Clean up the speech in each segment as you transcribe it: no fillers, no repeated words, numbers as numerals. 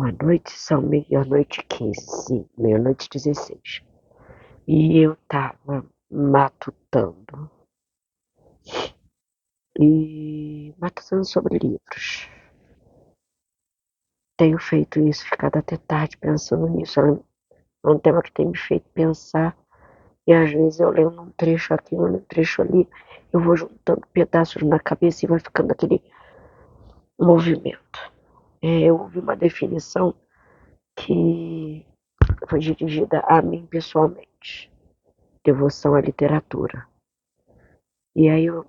Boa noite, são meia-noite e 15, sim, meia-noite e 16. E eu tava matutando. Matutando sobre livros. Tenho feito isso, ficado até tarde pensando nisso. É um tema que tem me feito pensar. E às vezes eu leio um trecho aqui, um trecho ali, eu vou juntando pedaços na cabeça e vai ficando aquele movimento. Eu ouvi uma definição que foi dirigida a mim pessoalmente. Devoção à literatura. E aí eu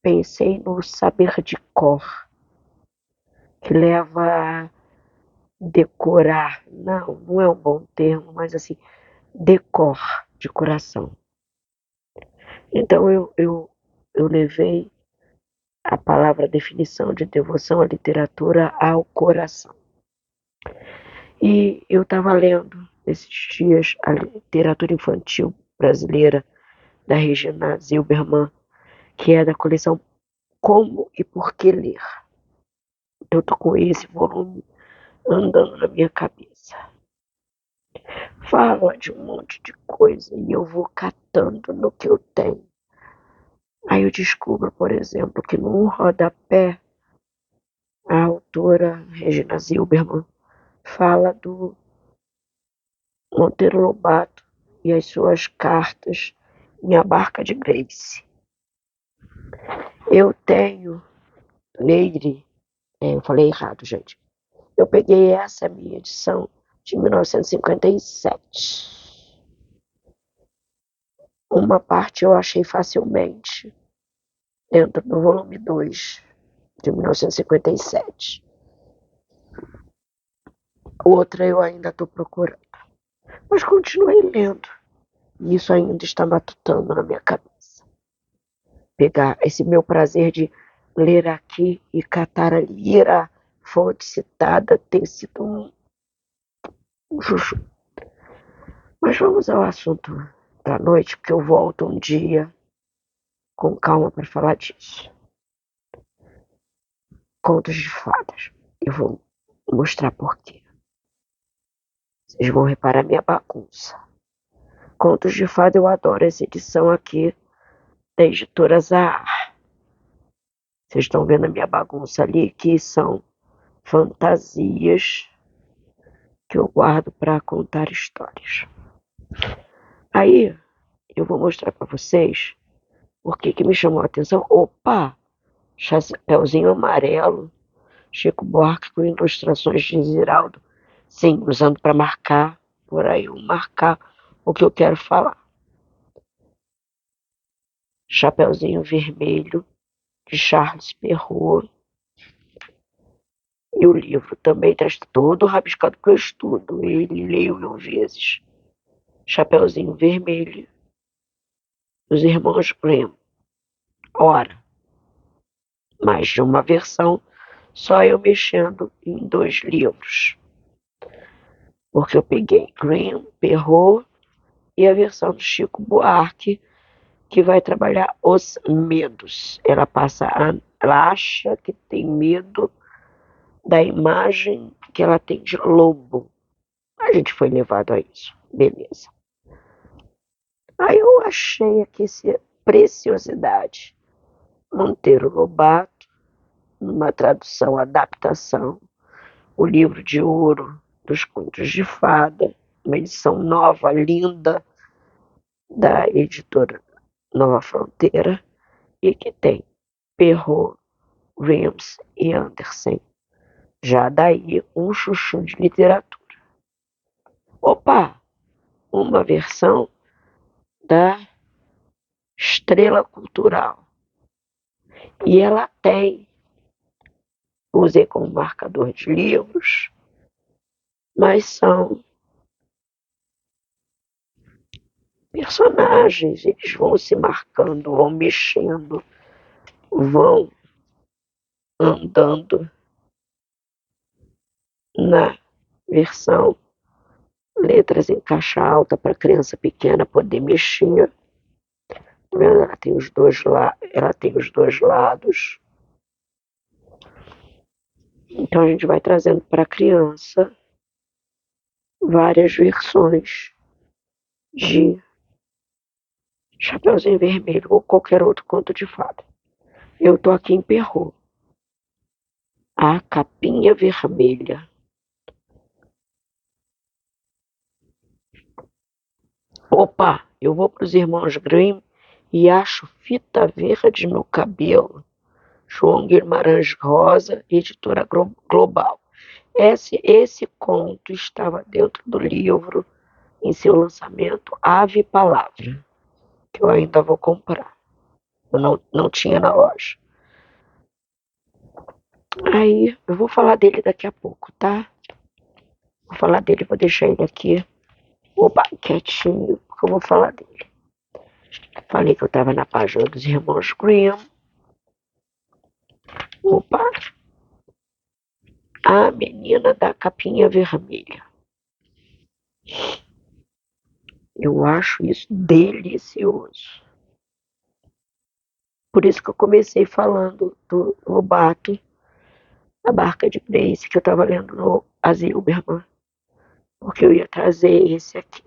pensei no saber de cor, que leva a decorar. Não é um bom termo, mas assim, decor de coração. Então eu levei a palavra definição de devoção à literatura ao coração. E eu estava lendo esses dias a literatura infantil brasileira da Regina Zilberman, que é da coleção Como e Por que Ler. Eu tô com esse volume andando na minha cabeça. Fala de um monte de coisa e eu vou catando no que eu tenho. Aí eu descubro, por exemplo, que num rodapé a autora Regina Zilberman fala do Monteiro Lobato e as suas cartas em A Barca de Grace. Eu tenho Leire, eu falei errado, gente. Eu peguei essa minha edição de 1957. Uma parte eu achei facilmente dentro do volume 2 de 1957. Outra eu ainda estou procurando. Mas continuei lendo. E isso ainda está matutando na minha cabeça. Pegar esse meu prazer de ler aqui e catar ali, ir à fonte citada, tem sido um chuchu. Mas vamos ao assunto da noite, porque eu volto um dia com calma para falar disso. Contos de fadas. Eu vou mostrar por quê. Vocês vão reparar minha bagunça. Contos de fada, eu adoro essa edição aqui da editora Zahar. Vocês estão vendo a minha bagunça ali, que são fantasias que eu guardo para contar histórias. Aí, eu vou mostrar para vocês o que me chamou a atenção. Opa! Chapeuzinho amarelo, Chico Buarque com ilustrações de Ziraldo. Sim, usando para marcar, por aí, marcar o que eu quero falar. Chapeuzinho vermelho, de Charles Perrault. E o livro também está todo rabiscado que eu estudo. Ele leio 1000 vezes. Chapeuzinho vermelho, dos irmãos Grimm. Ora, mais de uma versão, só eu mexendo em 2 livros. Porque eu peguei Grimm, Perrault e a versão do Chico Buarque, que vai trabalhar os medos. Ela acha que tem medo da imagem que ela tem de lobo. A gente foi levado a isso, beleza. Aí eu achei aqui essa preciosidade. Monteiro Lobato, numa tradução, adaptação, o livro de ouro dos contos de fada, uma edição nova, linda, da editora Nova Fronteira, e que tem Perrault, Reams e Andersen. Já daí um chuchu de literatura. Opa! Uma versão da Estrela Cultural. E ela tem, usei como marcador de livros, mas são personagens, eles vão se marcando, vão mexendo, vão andando na versão letras em caixa alta para criança pequena poder mexer. Ela tem os dois lados. Então a gente vai trazendo para a criança várias versões de Chapeuzinho Vermelho ou qualquer outro conto de fada. Eu tô aqui em Perrault. A Capinha Vermelha. Opa, eu vou para os Irmãos Grimm e acho Fita Verde no Cabelo. João Guimarães Rosa, editora Global. Esse conto estava dentro do livro em seu lançamento Ave Palavra, que eu ainda vou comprar. Eu não tinha na loja. Aí eu vou falar dele daqui a pouco, tá? Vou falar dele, vou deixar ele aqui. Opa, quietinho, porque eu vou falar dele. Falei que eu estava na página dos Irmãos Grimm. Opa, a menina da capinha vermelha. Eu acho isso delicioso. Por isso que eu comecei falando do Lobato, a Barca de Grace, que eu estava lendo no Azilberman, porque eu ia trazer esse aqui.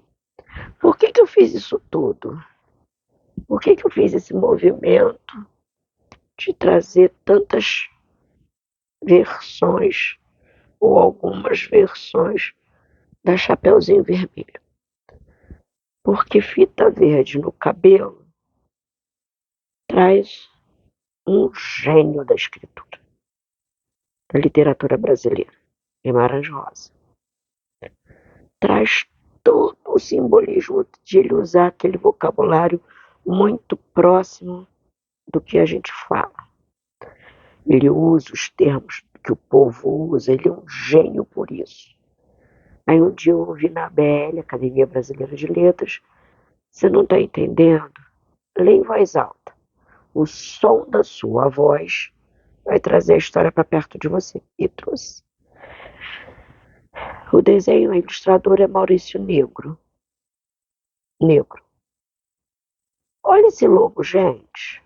Por que eu fiz isso tudo? Por que eu fiz esse movimento de trazer tantas versões ou algumas versões da Chapeuzinho Vermelho? Porque Fita Verde no Cabelo traz um gênio da escritura, da literatura brasileira, Guimarães Rosa. Traz todo o simbolismo de ele usar aquele vocabulário muito próximo do que a gente fala. Ele usa os termos que o povo usa, ele é um gênio por isso. Aí um dia eu ouvi na ABL, Academia Brasileira de Letras, você não está entendendo? Lê em voz alta. O som da sua voz vai trazer a história para perto de você. E trouxe. O desenho, o ilustrador é Maurício Negro. Negro. Olha esse lobo, gente.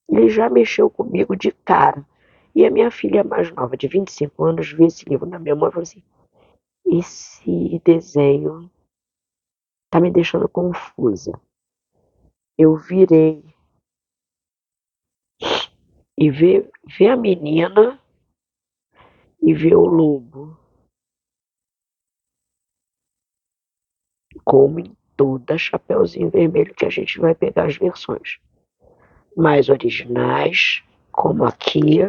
Ele já mexeu comigo de cara. E a minha filha mais nova, de 25 anos, viu esse livro na minha mão e falou assim: esse desenho tá me deixando confusa. Eu virei e ver a menina e ver o lobo. Como em toda Chapeuzinho Vermelho, que a gente vai pegar as versões mais originais, como aqui,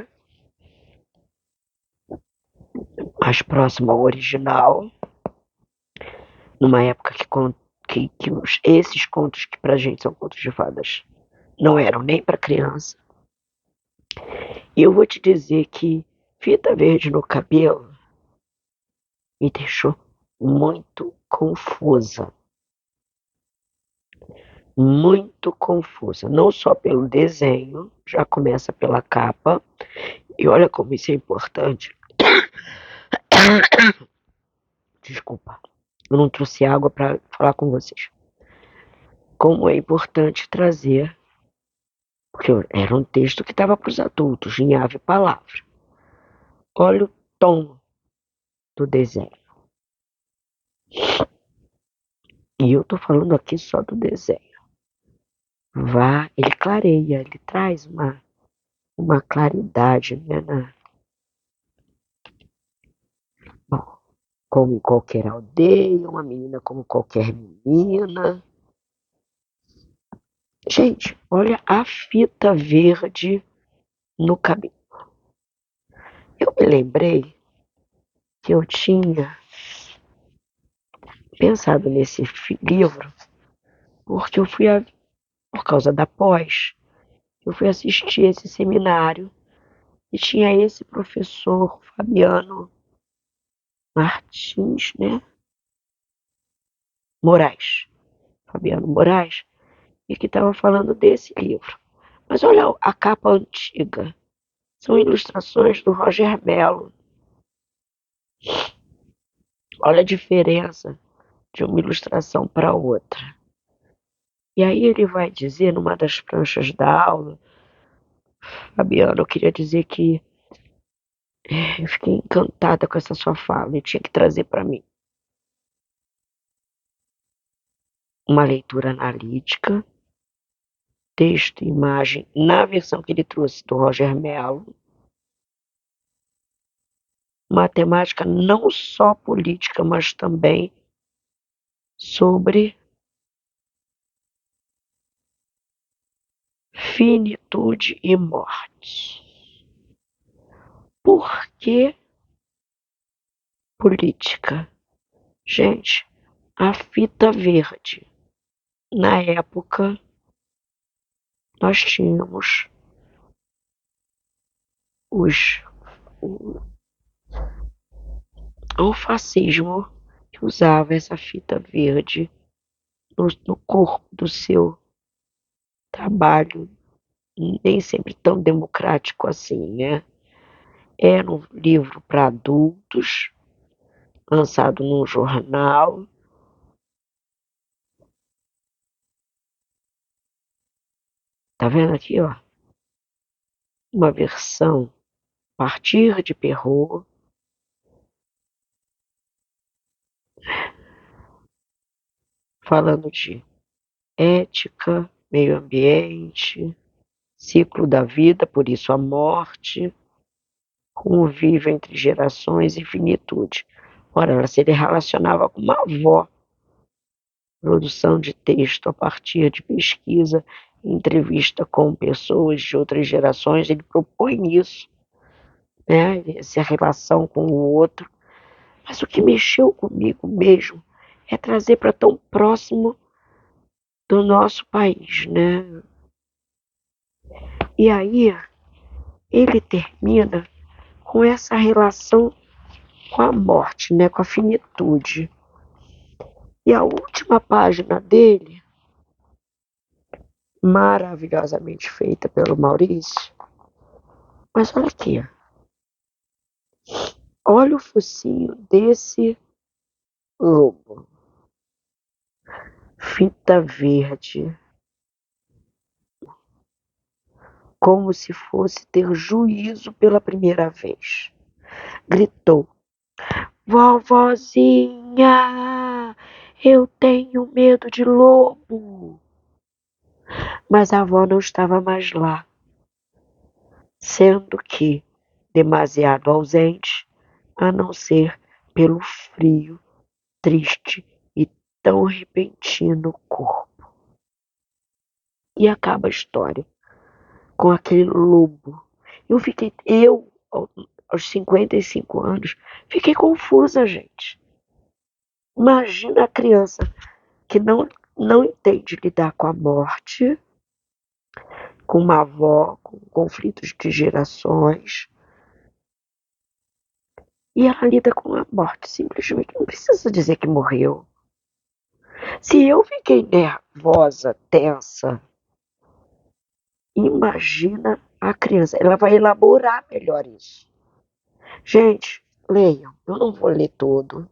mais próximo ao original, numa época que esses contos que pra gente são contos de fadas não eram nem para criança. E eu vou te dizer que Fita Verde no Cabelo me deixou muito confusa. Muito confusa. Não só pelo desenho, já começa pela capa. E olha como isso é importante. Desculpa, eu não trouxe água para falar com vocês. Como é importante trazer, porque era um texto que estava para os adultos, em ave palavra. Olha o tom do desenho. E eu tô falando aqui só do desenho. Ele clareia, ele traz uma claridade, né? Bom, como em qualquer aldeia, uma menina como qualquer menina. Gente, olha a fita verde no cabelo. Eu me lembrei que eu tinha pensado nesse livro porque por causa da pós, eu fui assistir esse seminário e tinha esse professor Fabiano Martins, né? Moraes. Fabiano Moraes, e que estava falando desse livro. Mas olha a capa antiga. São ilustrações do Roger Mello. Olha a diferença de uma ilustração para outra. E aí ele vai dizer, numa das pranchas da aula, Fabiano, eu queria dizer que Eu fiquei encantada com essa sua fala e tinha que trazer para mim uma leitura analítica, texto e imagem, na versão que ele trouxe do Roger Mello, matemática não só política, mas também sobre finitude e morte. Por que política? Gente, a fita verde. Na época, nós tínhamos os, o fascismo que usava essa fita verde no corpo do seu trabalho, nem sempre tão democrático assim, né? Era um livro para adultos, lançado num jornal. Tá vendo aqui, ó? Uma versão a partir de Perrault, falando de ética, meio ambiente, ciclo da vida, por isso a morte, convívio entre gerações e finitude. Ora, ela se relacionava com uma avó, produção de texto a partir de pesquisa, entrevista com pessoas de outras gerações, ele propõe isso, né? Essa relação com o outro. Mas o que mexeu comigo mesmo é trazer para tão próximo do nosso país, né? E aí ele termina com essa relação com a morte, né? Com a finitude. E a última página dele, maravilhosamente feita pelo Maurício, mas olha aqui, olha o focinho desse lobo. Fita verde. Como se fosse ter juízo pela primeira vez. Gritou: Vovozinha, eu tenho medo de lobo. Mas a avó não estava mais lá, sendo que demasiado ausente, a não ser pelo frio, triste e tão repentino corpo. E acaba a história com aquele lobo. Aos 55 anos, fiquei confusa, gente. Imagina a criança que não entende lidar com a morte, com uma avó, com conflitos de gerações. E ela lida com a morte, simplesmente. Não precisa dizer que morreu. Se eu fiquei nervosa, tensa, imagina a criança. Ela vai elaborar melhor isso. Gente, leiam. Eu não vou ler todo.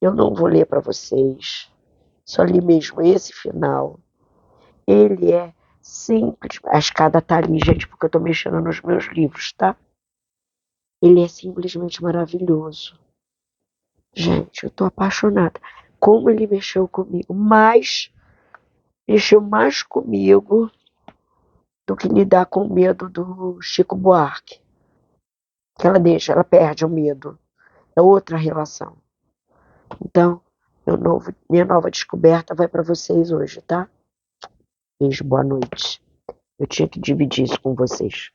Eu não vou ler para vocês. Só li mesmo esse final. Ele é simples. A escada tá ali, gente, porque eu tô mexendo nos meus livros, tá? Ele é simplesmente maravilhoso. Gente, eu tô apaixonada. Como ele mexeu comigo, mexeu mais comigo do que lidar com o medo do Chico Buarque. Que ela perde o medo. É outra relação. Então, minha nova descoberta vai para vocês hoje, tá? Beijo, boa noite. Eu tinha que dividir isso com vocês.